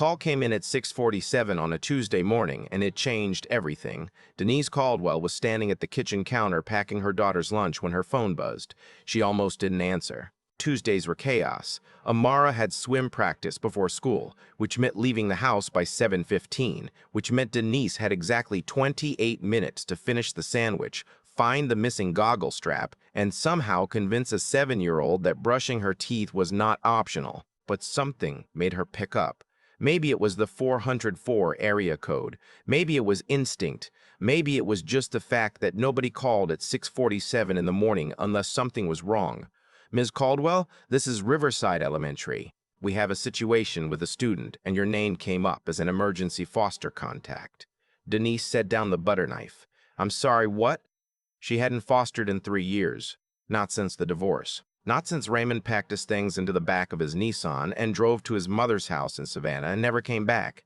call came in at 6:47 on a Tuesday morning, and it changed everything. Denise Caldwell was standing at the kitchen counter packing her daughter's lunch when her phone buzzed. She almost didn't answer. Tuesdays were chaos. Amara had swim practice before school, which meant leaving the house by 7:15, which meant Denise had exactly 28 minutes to finish the sandwich, find the missing goggle strap, and somehow convince a 7-year-old that brushing her teeth was not optional. But something made her pick up. Maybe it was the 404 area code. Maybe it was instinct. Maybe it was just the fact that nobody called at 6:47 in the morning unless something was wrong. Ms. Caldwell, this is Riverside Elementary. We have a situation with a student, and your name came up as an emergency foster contact. Denise set down the butter knife. I'm sorry, what? She hadn't fostered in 3 years. Not since the divorce. Not since Raymond packed his things into the back of his Nissan and drove to his mother's house in Savannah and never came back.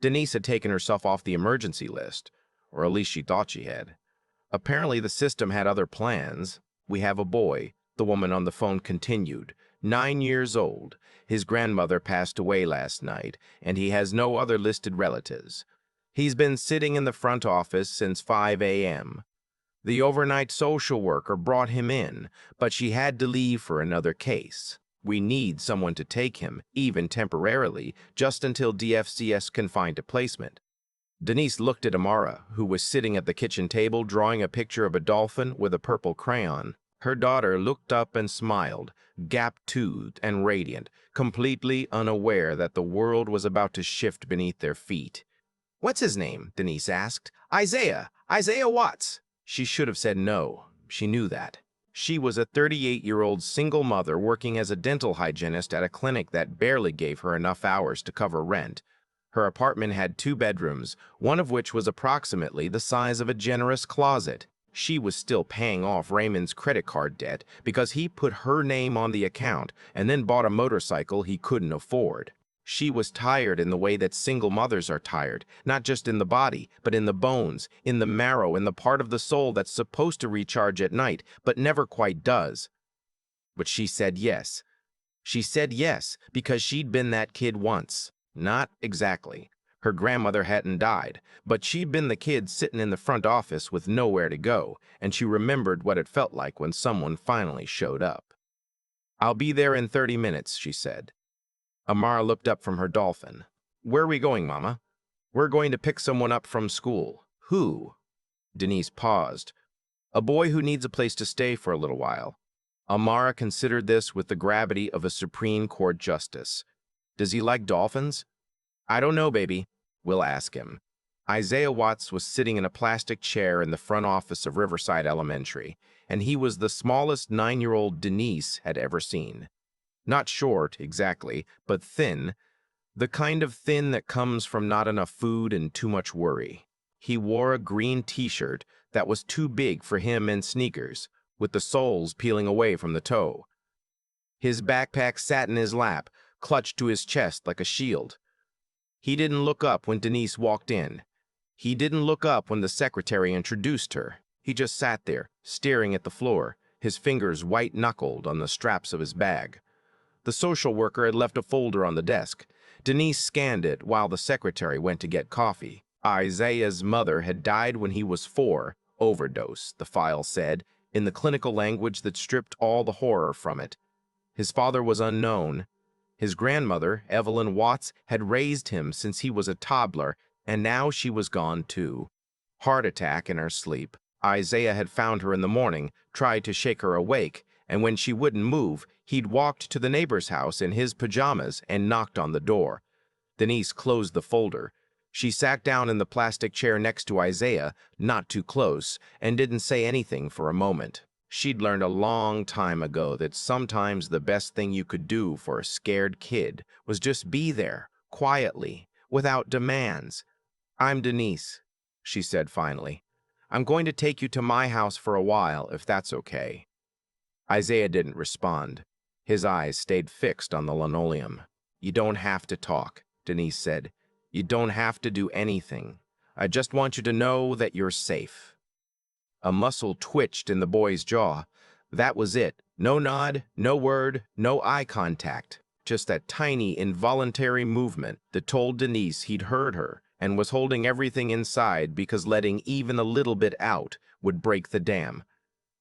Denise had taken herself off the emergency list, or at least she thought she had. Apparently the system had other plans. We have a boy, the woman on the phone continued, 9 years old. His grandmother passed away last night, and he has no other listed relatives. He's been sitting in the front office since 5 a.m. The overnight social worker brought him in, but she had to leave for another case. We need someone to take him, even temporarily, just until DFCS can find a placement. Denise looked at Amara, who was sitting at the kitchen table drawing a picture of a dolphin with a purple crayon. Her daughter looked up and smiled, gap-toothed and radiant, completely unaware that the world was about to shift beneath their feet. "What's his name?" Denise asked. Isaiah Watts." She should have said no. She knew that. She was a 38-year-old single mother working as a dental hygienist at a clinic that barely gave her enough hours to cover rent. Her apartment had 2 bedrooms, one of which was approximately the size of a generous closet. She was still paying off Raymond's credit card debt because he put her name on the account and then bought a motorcycle he couldn't afford. She was tired in the way that single mothers are tired, not just in the body, but in the bones, in the marrow, in the part of the soul that's supposed to recharge at night, but never quite does. But she said yes. She said yes because she'd been that kid once. Not exactly. Her grandmother hadn't died, but she'd been the kid sitting in the front office with nowhere to go, and she remembered what it felt like when someone finally showed up. "I'll be there in 30 minutes, she said. Amara looked up from her dolphin. "Where are we going, Mama?" "We're going to pick someone up from school." "Who?" Denise paused. "A boy who needs a place to stay for a little while." Amara considered this with the gravity of a Supreme Court justice. "Does he like dolphins?" "I don't know, baby. We'll ask him." Isaiah Watts was sitting in a plastic chair in the front office of Riverside Elementary, and he was the smallest 9-year-old Denise had ever seen. Not short, exactly, but thin, the kind of thin that comes from not enough food and too much worry. He wore a green t-shirt that was too big for him and sneakers, with the soles peeling away from the toe. His backpack sat in his lap, clutched to his chest like a shield. He didn't look up when Denise walked in. He didn't look up when the secretary introduced her. He just sat there, staring at the floor, his fingers white-knuckled on the straps of his bag. The social worker had left a folder on the desk. Denise scanned it while the secretary went to get coffee. Isaiah's mother had died when he was 4, overdose, the file said, in the clinical language that stripped all the horror from it. His father was unknown. His grandmother, Evelyn Watts, had raised him since he was a toddler, and now she was gone too. Heart attack in her sleep. Isaiah had found her in the morning, tried to shake her awake, and when she wouldn't move, he'd walked to the neighbor's house in his pajamas and knocked on the door. Denise closed the folder. She sat down in the plastic chair next to Isaiah, not too close, and didn't say anything for a moment. She'd learned a long time ago that sometimes the best thing you could do for a scared kid was just be there, quietly, without demands. "I'm Denise," she said finally. "I'm going to take you to my house for a while, if that's okay." Isaiah didn't respond. His eyes stayed fixed on the linoleum. "You don't have to talk," Denise said. "You don't have to do anything. I just want you to know that you're safe." A muscle twitched in the boy's jaw. That was it. No nod, no word, no eye contact. just that tiny, involuntary movement that told Denise he'd heard her and was holding everything inside because letting even a little bit out would break the dam.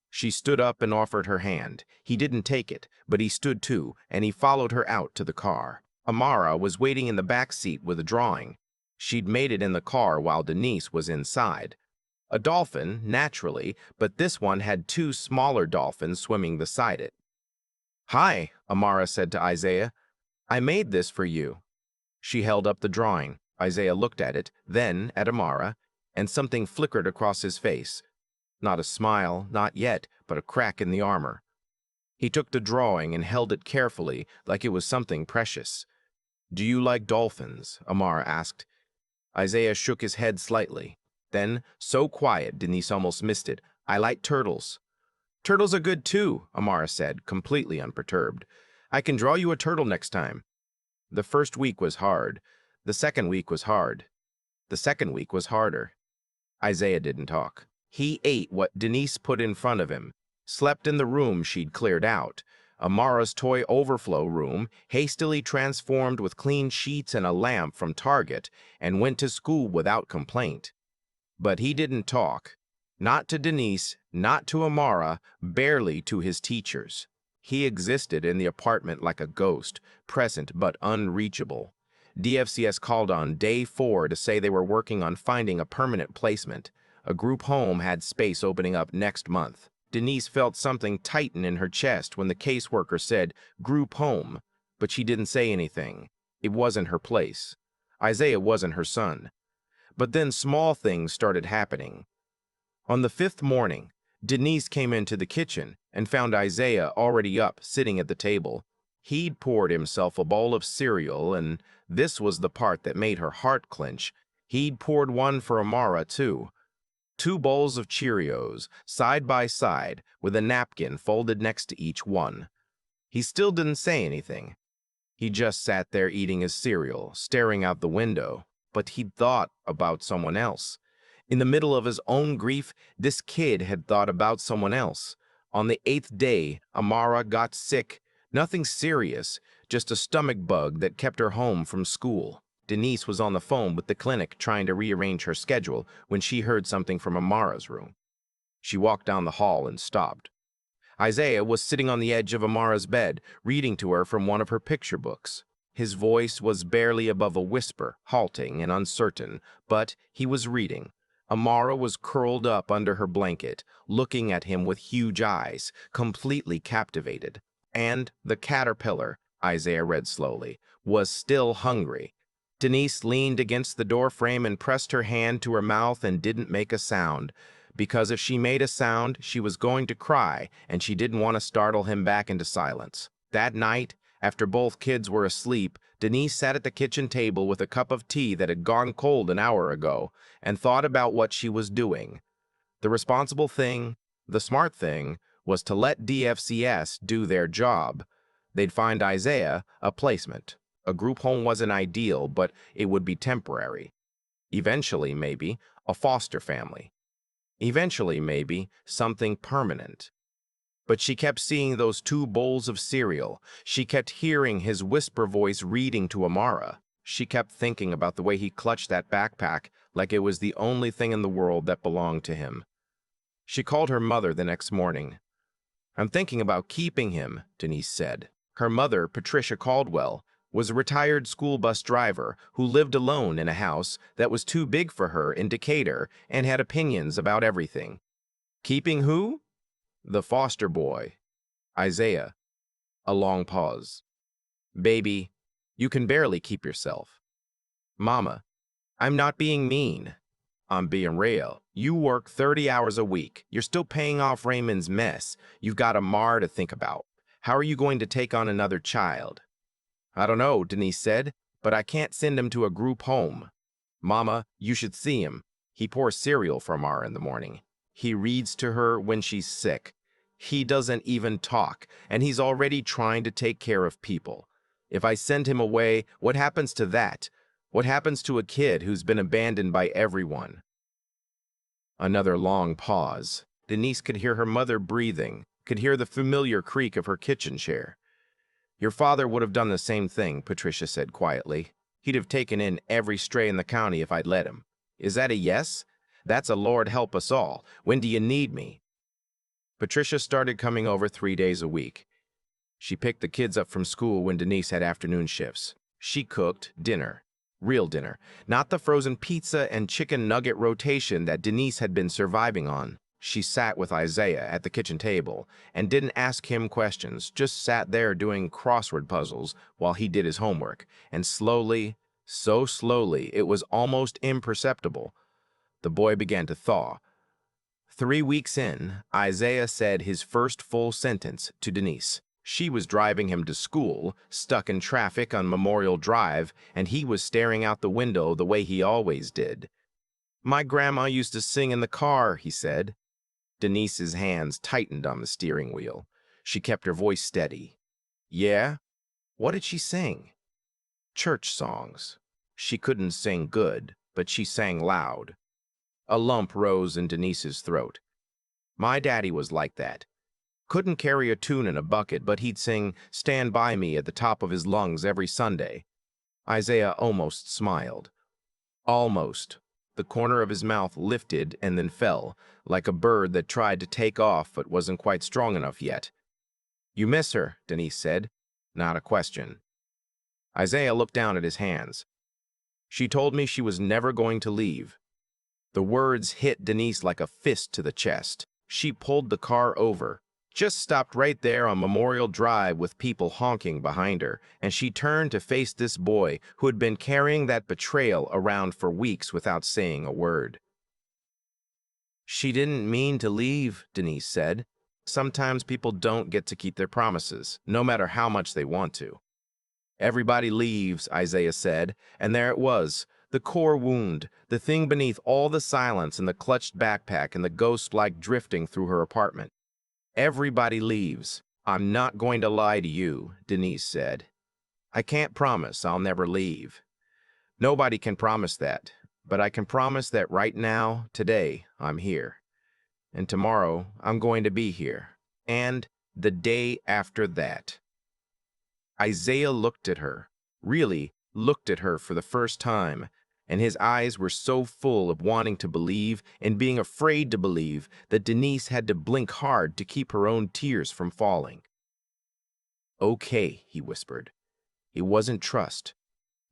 She stood up and offered her hand. He didn't take it, but he stood too, and he followed her out to the car. Amara was waiting in the back seat with a drawing. She'd made it in the car while Denise was inside. A dolphin, naturally, but this one had two smaller dolphins swimming beside it. "Hi," Amara said to Isaiah. "I made this for you." She held up the drawing. Isaiah looked at it, then at Amara, and something flickered across his face. Not a smile, not yet, but a crack in the armor. He took the drawing and held it carefully, like it was something precious. "Do you like dolphins?" Amara asked. Isaiah shook his head slightly. Then, so quiet, Denise almost missed it, "I like turtles." "Turtles are good too," Amara said, completely unperturbed. "I can draw you a turtle next time." The first week was hard. The second week was hard. The second week was harder. Isaiah didn't talk. He ate what Denise put in front of him, slept in the room she'd cleared out, Amara's toy overflow room, hastily transformed with clean sheets and a lamp from Target, and went to school without complaint. But he didn't talk. Not to Denise, not to Amara, barely to his teachers. He existed in the apartment like a ghost, present but unreachable. DFCS called on day 4 to say they were working on finding a permanent placement. A group home had space opening up next month. Denise felt something tighten in her chest when the caseworker said, "Group home," but she didn't say anything. It wasn't her place. Isaiah wasn't her son. But then small things started happening. On the 5th morning, Denise came into the kitchen and found Isaiah already up, sitting at the table. He'd poured himself a bowl of cereal, and this was the part that made her heart clench. He'd poured one for Amara, too. 2 bowls of Cheerios, side by side, with a napkin folded next to each one. He still didn't say anything. He just sat there eating his cereal, staring out the window, but he'd thought about someone else. In the middle of his own grief, this kid had thought about someone else. On the 8th day, Amara got sick. Nothing serious, just a stomach bug that kept her home from school. Denise was on the phone with the clinic trying to rearrange her schedule when she heard something from Amara's room. She walked down the hall and stopped. Isaiah was sitting on the edge of Amara's bed, reading to her from one of her picture books. His voice was barely above a whisper, halting and uncertain, but he was reading. Amara was curled up under her blanket, looking at him with huge eyes, completely captivated. And the caterpillar, Isaiah read slowly, was still hungry. Denise leaned against the doorframe and pressed her hand to her mouth and didn't make a sound, because if she made a sound, she was going to cry, and she didn't want to startle him back into silence. That night, after both kids were asleep, Denise sat at the kitchen table with a cup of tea that had gone cold an hour ago and thought about what she was doing. The responsible thing, the smart thing, was to let DFCS do their job. They'd find Isaiah a placement. A group home wasn't ideal, but it would be temporary. Eventually, maybe, a foster family. Eventually, maybe, something permanent. But she kept seeing those 2 bowls of cereal. She kept hearing his whisper voice reading to Amara. She kept thinking about the way he clutched that backpack like it was the only thing in the world that belonged to him. She called her mother the next morning. "I'm thinking about keeping him," Denise said. Her mother, Patricia Caldwell, was a retired school bus driver who lived alone in a house that was too big for her in Decatur and had opinions about everything. "Keeping who?" "The foster boy." "Isaiah." A long pause. "Baby, you can barely keep yourself." "Mama, I'm not being mean. I'm being real. You work 30 hours a week. You're still paying off Raymond's mess. You've got Amar to think about. How are you going to take on another child?" "I don't know," Denise said, "but I can't send him to a group home." "Mama, you should see him. He pours cereal for Amara in the morning. He reads to her when she's sick. He doesn't even talk, and he's already trying to take care of people. If I send him away, what happens to that? What happens to a kid who's been abandoned by everyone?" Another long pause. Denise could hear her mother breathing, could hear the familiar creak of her kitchen chair. Your father would have done the same thing, Patricia said quietly. He'd have taken in every stray in the county if I'd let him. Is that a yes? That's a Lord help us all. When do you need me? Patricia started coming over 3 days a week. She picked the kids up from school when Denise had afternoon shifts. She cooked dinner. Real dinner. Not the frozen pizza and chicken nugget rotation that Denise had been surviving on. She sat with Isaiah at the kitchen table and didn't ask him questions, just sat there doing crossword puzzles while he did his homework. And slowly, so slowly, it was almost imperceptible, the boy began to thaw. 3 weeks in, Isaiah said his first full sentence to Denise. She was driving him to school, stuck in traffic on Memorial Drive, and he was staring out the window the way he always did. My grandma used to sing in the car, he said. Denise's hands tightened on the steering wheel. She kept her voice steady. Yeah? What did she sing? Church songs. She couldn't sing good, but she sang loud. A lump rose in Denise's throat. My daddy was like that. Couldn't carry a tune in a bucket, but he'd sing Stand By Me at the top of his lungs every Sunday. Isaiah almost smiled. Almost. The corner of his mouth lifted and then fell, like a bird that tried to take off but wasn't quite strong enough yet. You miss her, Denise said. Not a question. Isaiah looked down at his hands. She told me she was never going to leave. The words hit Denise like a fist to the chest. She pulled the car over, just stopped right there on Memorial Drive with people honking behind her, and she turned to face this boy who had been carrying that betrayal around for weeks without saying a word. She didn't mean to leave, Denise said. Sometimes people don't get to keep their promises, no matter how much they want to. Everybody leaves, Isaiah said, and there it was, the core wound, the thing beneath all the silence and the clutched backpack and the ghost-like drifting through her apartment. Everybody leaves. I'm not going to lie to you, Denise said. I can't promise I'll never leave. Nobody can promise that, but I can promise that right now, today, I'm here. And tomorrow, I'm going to be here. And the day after that. Isaiah looked at her, really looked at her for the first time, and his eyes were so full of wanting to believe and being afraid to believe that Denise had to blink hard to keep her own tears from falling. Okay, he whispered. It wasn't trust.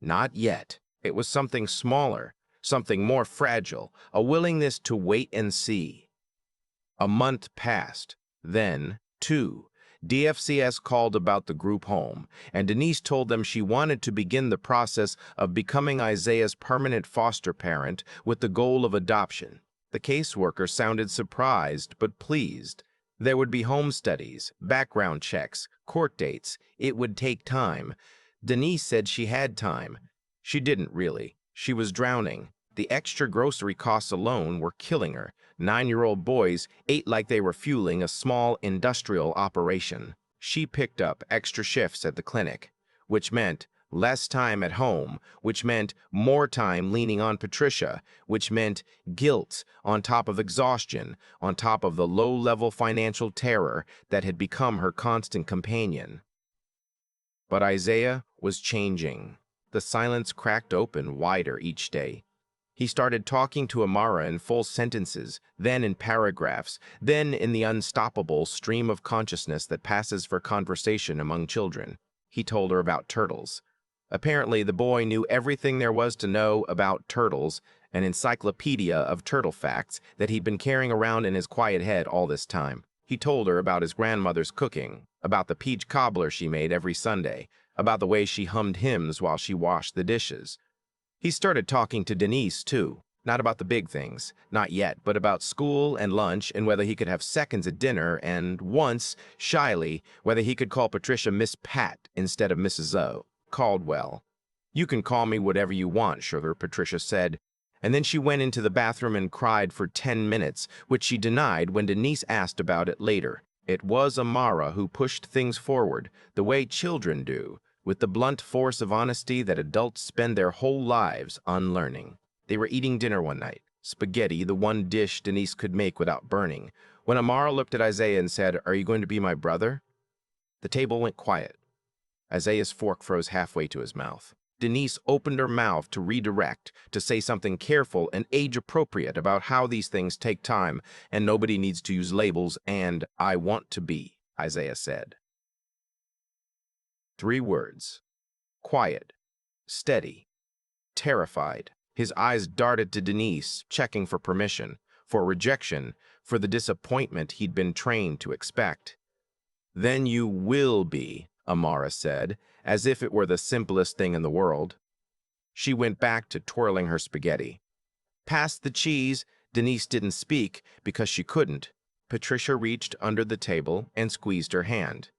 Not yet. It was something smaller, something more fragile, a willingness to wait and see. A month passed. Then, 2, DFCS called about the group home, and Denise told them she wanted to begin the process of becoming Isaiah's permanent foster parent with the goal of adoption. The caseworker sounded surprised but pleased. There would be home studies, background checks, court dates. It would take time. Denise said she had time. She didn't really. She was drowning. The extra grocery costs alone were killing her. 9-year-old boys ate like they were fueling a small industrial operation. She picked up extra shifts at the clinic, which meant less time at home, which meant more time leaning on Patricia, which meant guilt on top of exhaustion, on top of the low-level financial terror that had become her constant companion. But Isaiah was changing. The silence cracked open wider each day. He started talking to Amara in full sentences, then in paragraphs, then in the unstoppable stream of consciousness that passes for conversation among children. He told her about turtles. Apparently, the boy knew everything there was to know about turtles, an encyclopedia of turtle facts that he'd been carrying around in his quiet head all this time. He told her about his grandmother's cooking, about the peach cobbler she made every Sunday, about the way she hummed hymns while she washed the dishes. He started talking to Denise, too. Not about the big things, not yet, but about school and lunch and whether he could have seconds at dinner and, once, shyly, whether he could call Patricia Miss Pat instead of Mrs. Caldwell. You can call me whatever you want, sugar, Patricia said. And then she went into the bathroom and cried for 10 minutes, which she denied when Denise asked about it later. It was Amara who pushed things forward, the way children do, with the blunt force of honesty that adults spend their whole lives unlearning. They were eating dinner one night, spaghetti, the one dish Denise could make without burning, when Amara looked at Isaiah and said, "Are you going to be my brother?" The table went quiet. Isaiah's fork froze halfway to his mouth. Denise opened her mouth to redirect, to say something careful and age-appropriate about how these things take time and nobody needs to use labels and "I want to be," Isaiah said. 3 words. Quiet, steady, terrified. His eyes darted to Denise, checking for permission, for rejection, for the disappointment he'd been trained to expect. "Then you will be," Amara said, as if it were the simplest thing in the world. She went back to twirling her spaghetti. Past the cheese, Denise didn't speak because she couldn't. Patricia reached under the table and squeezed her hand.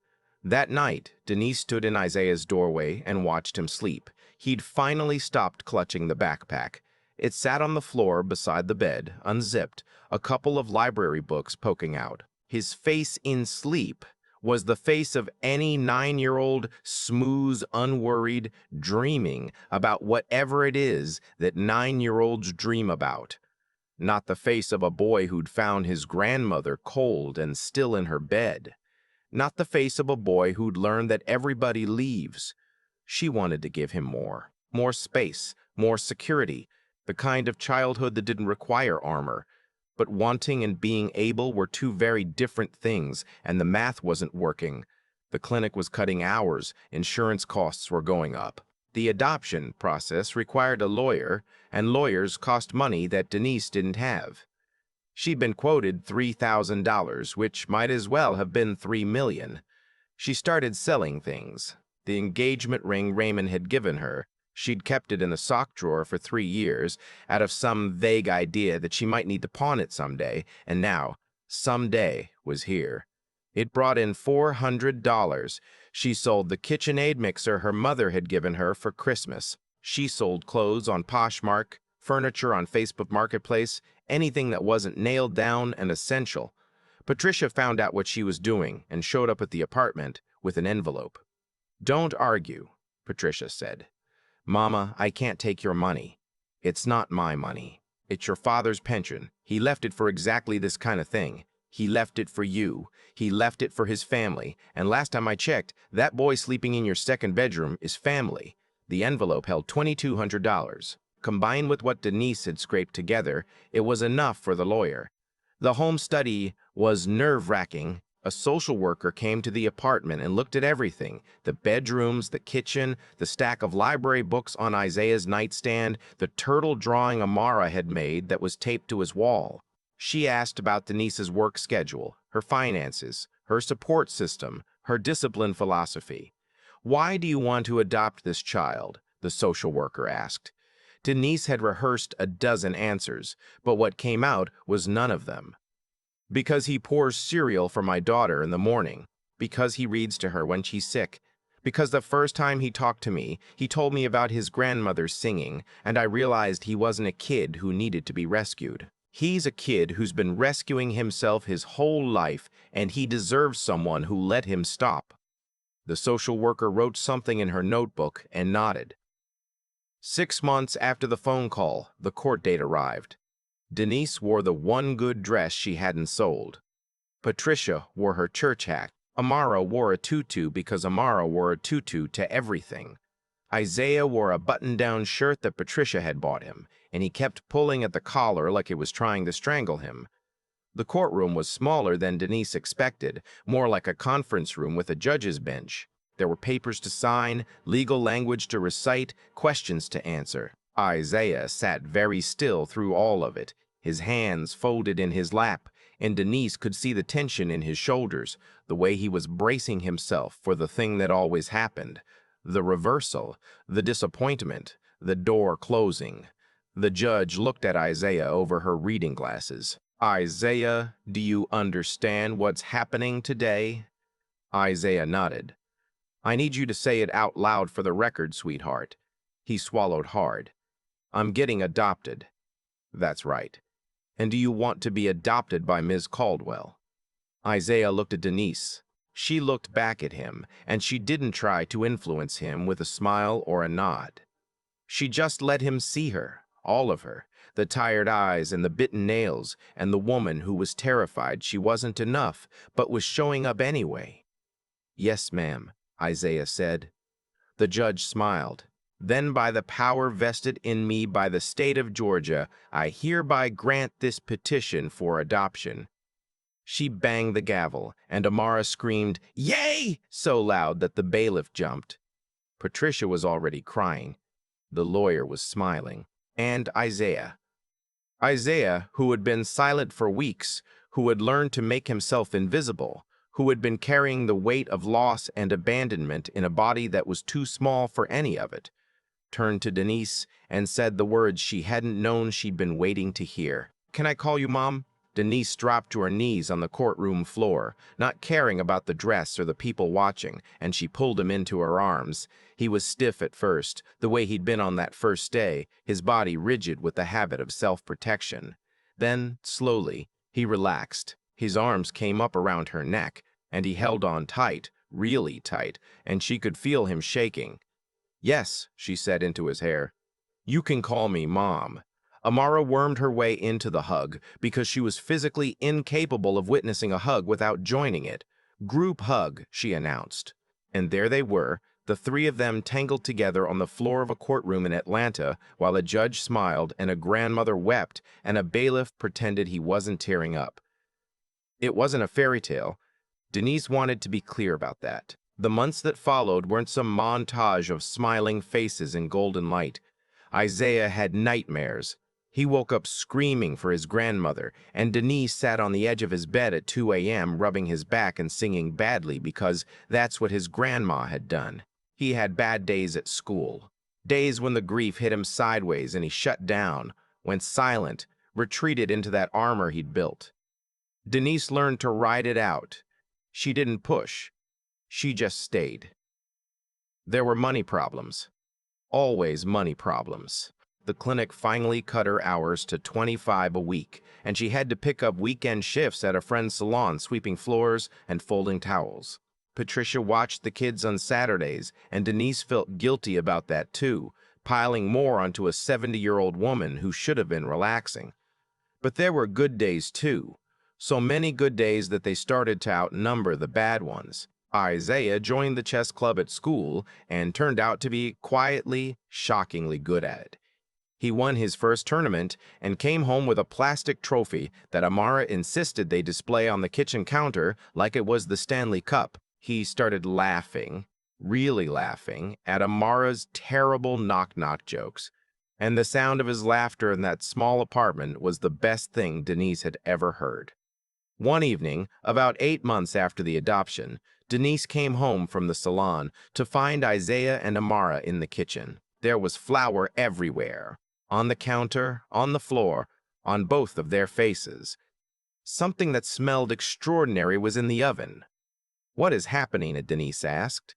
That night, Denise stood in Isaiah's doorway and watched him sleep. He'd finally stopped clutching the backpack. It sat on the floor beside the bed, unzipped, a couple of library books poking out. His face in sleep was the face of any 9-year-old, smooth, unworried, dreaming about whatever it is that 9-year-olds dream about. Not the face of a boy who'd found his grandmother cold and still in her bed. Not the face of a boy who'd learned that everybody leaves. She wanted to give him more space, more security, the kind of childhood that didn't require armor. But wanting and being able were two very different things, and the math wasn't working. The clinic was cutting hours, insurance costs were going up. The adoption process required a lawyer, and lawyers cost money that Denise didn't have. She'd been quoted $3,000, which might as well have been $3 million. She started selling things. The engagement ring Raymond had given her. She'd kept it in a sock drawer for 3 years, out of some vague idea that she might need to pawn it someday, and now, someday, was here. It brought in $400. She sold the KitchenAid mixer her mother had given her for Christmas. She sold clothes on Poshmark, furniture on Facebook Marketplace, anything that wasn't nailed down and essential. Patricia found out what she was doing and showed up at the apartment with an envelope. "Don't argue," Patricia said. "Mama, I can't take your money. It's not my money. It's your father's pension. He left it for exactly this kind of thing. He left it for you. He left it for his family. And last time I checked, that boy sleeping in your second bedroom is family." The envelope held $2,200. Combined with what Denise had scraped together, it was enough for the lawyer. The home study was nerve-wracking. A social worker came to the apartment and looked at everything: the bedrooms, the kitchen, the stack of library books on Isaiah's nightstand, the turtle drawing Amara had made that was taped to his wall. She asked about Denise's work schedule, her finances, her support system, her discipline philosophy. "Why do you want to adopt this child?" the social worker asked. Denise had rehearsed a dozen answers, but what came out was none of them. "Because he pours cereal for my daughter in the morning. Because he reads to her when she's sick. Because the first time he talked to me, he told me about his grandmother singing, and I realized he wasn't a kid who needed to be rescued. He's a kid who's been rescuing himself his whole life, and he deserves someone who let him stop." The social worker wrote something in her notebook and nodded. 6 months after the phone call, the court date arrived. Denise wore the one good dress she hadn't sold. Patricia wore her church hat. Amara wore a tutu because Amara wore a tutu to everything. Isaiah wore a button-down shirt that Patricia had bought him, and he kept pulling at the collar like it was trying to strangle him. The courtroom was smaller than Denise expected, more like a conference room with a judge's bench. There were papers to sign, legal language to recite, questions to answer. Isaiah sat very still through all of it, his hands folded in his lap, and Denise could see the tension in his shoulders, the way he was bracing himself for the thing that always happened, the reversal, the disappointment, the door closing. The judge looked at Isaiah over her reading glasses. "Isaiah, do you understand what's happening today?" Isaiah nodded. "I need you to say it out loud for the record, sweetheart." He swallowed hard. "I'm getting adopted." "That's right. And do you want to be adopted by Ms. Caldwell?" Isaiah looked at Denise. She looked back at him, and she didn't try to influence him with a smile or a nod. She just let him see her, all of her, the tired eyes and the bitten nails, and the woman who was terrified she wasn't enough, but was showing up anyway. "Yes, ma'am," Isaiah said. The judge smiled. Then by the power vested in me by the state of Georgia, I hereby grant this petition for adoption. She banged the gavel, and Amara screamed, "Yay!" so loud that the bailiff jumped. Patricia was already crying. The lawyer was smiling. And Isaiah. Isaiah, who had been silent for weeks, who had learned to make himself invisible, who had been carrying the weight of loss and abandonment in a body that was too small for any of it, turned to Denise and said the words she hadn't known she'd been waiting to hear. "Can I call you Mom?" Denise dropped to her knees on the courtroom floor, not caring about the dress or the people watching, and she pulled him into her arms. He was stiff at first, the way he'd been on that first day, his body rigid with the habit of self-protection. Then, slowly, he relaxed. His arms came up around her neck, and he held on tight, really tight, and she could feel him shaking. "Yes," she said into his hair. "You can call me Mom." Amara wormed her way into the hug because she was physically incapable of witnessing a hug without joining it. "Group hug," she announced. And there they were, the three of them tangled together on the floor of a courtroom in Atlanta, while a judge smiled and a grandmother wept and a bailiff pretended he wasn't tearing up. It wasn't a fairy tale. Denise wanted to be clear about that. The months that followed weren't some montage of smiling faces in golden light. Isaiah had nightmares. He woke up screaming for his grandmother, and Denise sat on the edge of his bed at 2 a.m. rubbing his back and singing badly because that's what his grandma had done. He had bad days at school, days when the grief hit him sideways and he shut down, went silent, retreated into that armor he'd built. Denise learned to ride it out. She didn't push. She just stayed. There were money problems. Always money problems. The clinic finally cut her hours to 25 a week, and she had to pick up weekend shifts at a friend's salon sweeping floors and folding towels. Patricia watched the kids on Saturdays, and Denise felt guilty about that too, piling more onto a 70-year-old woman who should have been relaxing. But there were good days too, so many good days that they started to outnumber the bad ones. Isaiah joined the chess club at school and turned out to be quietly, shockingly good at it. He won his first tournament and came home with a plastic trophy that Amara insisted they display on the kitchen counter like it was the Stanley Cup. He started laughing, really laughing, at Amara's terrible knock-knock jokes. And the sound of his laughter in that small apartment was the best thing Denise had ever heard. One evening, about 8 months after the adoption, Denise came home from the salon to find Isaiah and Amara in the kitchen. There was flour everywhere. On the counter, on the floor, on both of their faces. Something that smelled extraordinary was in the oven. "What is happening?" Denise asked.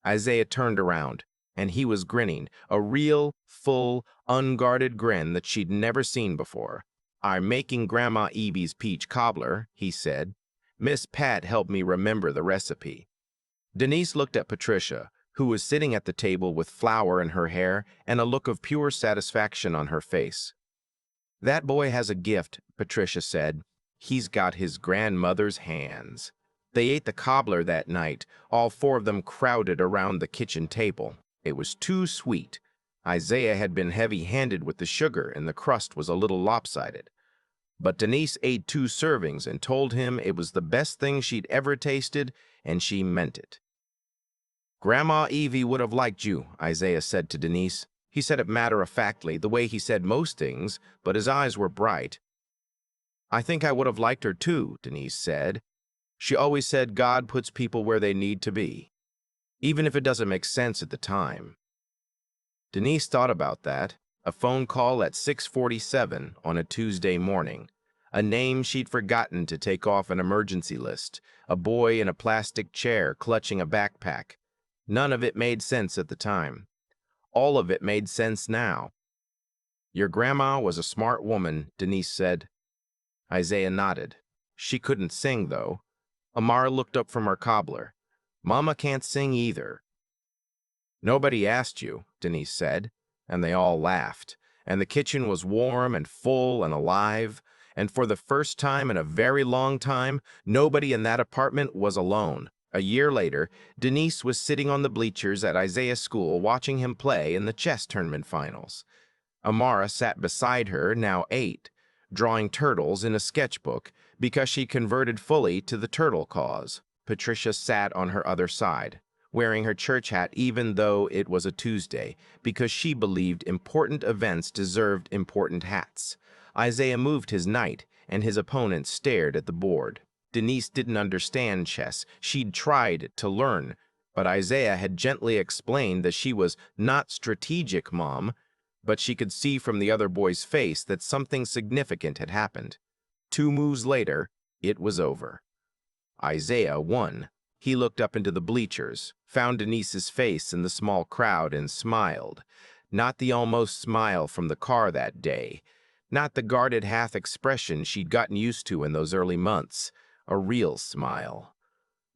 Isaiah turned around, and he was grinning, a real, full, unguarded grin that she'd never seen before. "I'm making Grandma Evie's peach cobbler," he said. "Miss Pat helped me remember the recipe." Denise looked at Patricia, who was sitting at the table with flour in her hair and a look of pure satisfaction on her face. "That boy has a gift," Patricia said. "He's got his grandmother's hands." They ate the cobbler that night, all four of them crowded around the kitchen table. It was too sweet. Isaiah had been heavy-handed with the sugar, and the crust was a little lopsided. But Denise ate 2 servings and told him it was the best thing she'd ever tasted, and she meant it. "Grandma Evie would have liked you," Isaiah said to Denise. He said it matter-of-factly, the way he said most things, but his eyes were bright. "I think I would have liked her too," Denise said. "She always said God puts people where they need to be, even if it doesn't make sense at the time." Denise thought about that. A phone call at 6:47 on a Tuesday morning. A name she'd forgotten to take off an emergency list. A boy in a plastic chair clutching a backpack. None of it made sense at the time. All of it made sense now. "Your grandma was a smart woman," Denise said. Isaiah nodded. "She couldn't sing, though." Amara looked up from her cobbler. "Mama can't sing either." "Nobody asked you," Denise said, and they all laughed. And the kitchen was warm and full and alive, and for the first time in a very long time, nobody in that apartment was alone. A year later, Denise was sitting on the bleachers at Isaiah's school watching him play in the chess tournament finals. Amara sat beside her, now 8, drawing turtles in a sketchbook because she converted fully to the turtle cause. Patricia sat on her other side, wearing her church hat even though it was a Tuesday, because she believed important events deserved important hats. Isaiah moved his knight, and his opponent stared at the board. Denise didn't understand chess. She'd tried to learn, but Isaiah had gently explained that she was not strategic, Mom, but she could see from the other boy's face that something significant had happened. 2 moves later, it was over. Isaiah won. He looked up into the bleachers, found Denise's face in the small crowd, and smiled. Not the almost smile from the car that day. Not the guarded half expression she'd gotten used to in those early months. A real smile.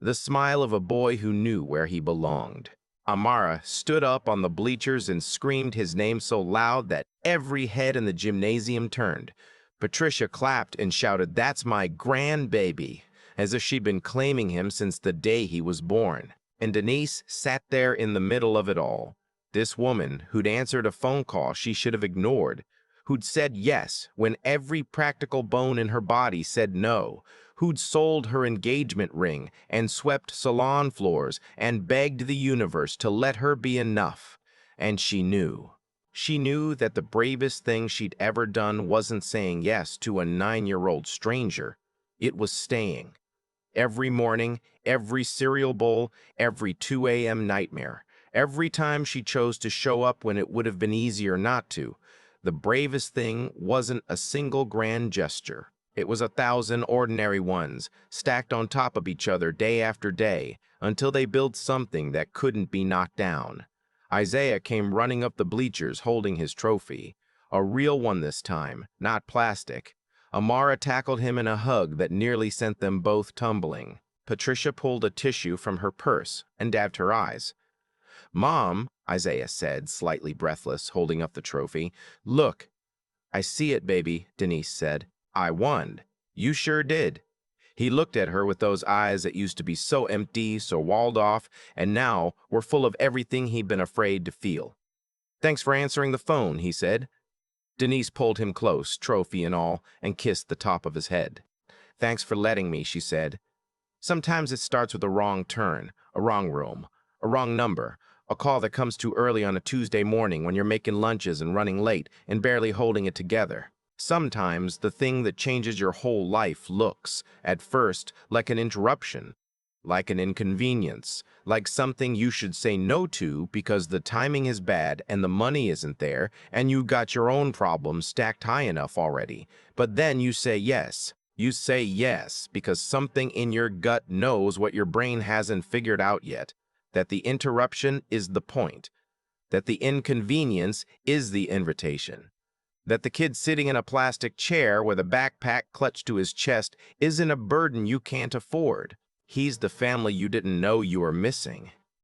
The smile of a boy who knew where he belonged. Amara stood up on the bleachers and screamed his name so loud that every head in the gymnasium turned. Patricia clapped and shouted, "That's my grandbaby," as if she'd been claiming him since the day he was born. And Denise sat there in the middle of it all. This woman who'd answered a phone call she should have ignored, who'd said yes when every practical bone in her body said no, who'd sold her engagement ring and swept salon floors and begged the universe to let her be enough. And she knew. She knew that the bravest thing she'd ever done wasn't saying yes to a 9-year-old stranger. It was staying. Every morning, every cereal bowl, every 2 a.m. nightmare, every time she chose to show up when it would have been easier not to. The bravest thing wasn't a single grand gesture. It was 1,000 ordinary ones, stacked on top of each other day after day, until they built something that couldn't be knocked down. Isaiah came running up the bleachers holding his trophy. A real one this time, not plastic. Amara tackled him in a hug that nearly sent them both tumbling. Patricia pulled a tissue from her purse and dabbed her eyes. "Mom," Isaiah said, slightly breathless, holding up the trophy. "Look." "I see it, baby," Denise said. "I won." "You sure did." He looked at her with those eyes that used to be so empty, so walled off, and now were full of everything he'd been afraid to feel. "Thanks for answering the phone," he said. Denise pulled him close, trophy and all, and kissed the top of his head. "Thanks for letting me," she said. "Sometimes it starts with a wrong turn, a wrong room, a wrong number, a call that comes too early on a Tuesday morning when you're making lunches and running late and barely holding it together. Sometimes the thing that changes your whole life looks, at first, like an interruption, like an inconvenience, like something you should say no to because the timing is bad and the money isn't there and you've got your own problems stacked high enough already. But then you say yes. You say yes because something in your gut knows what your brain hasn't figured out yet, that the interruption is the point, that the inconvenience is the invitation, that the kid sitting in a plastic chair with a backpack clutched to his chest isn't a burden you can't afford. He's the family you didn't know you were missing.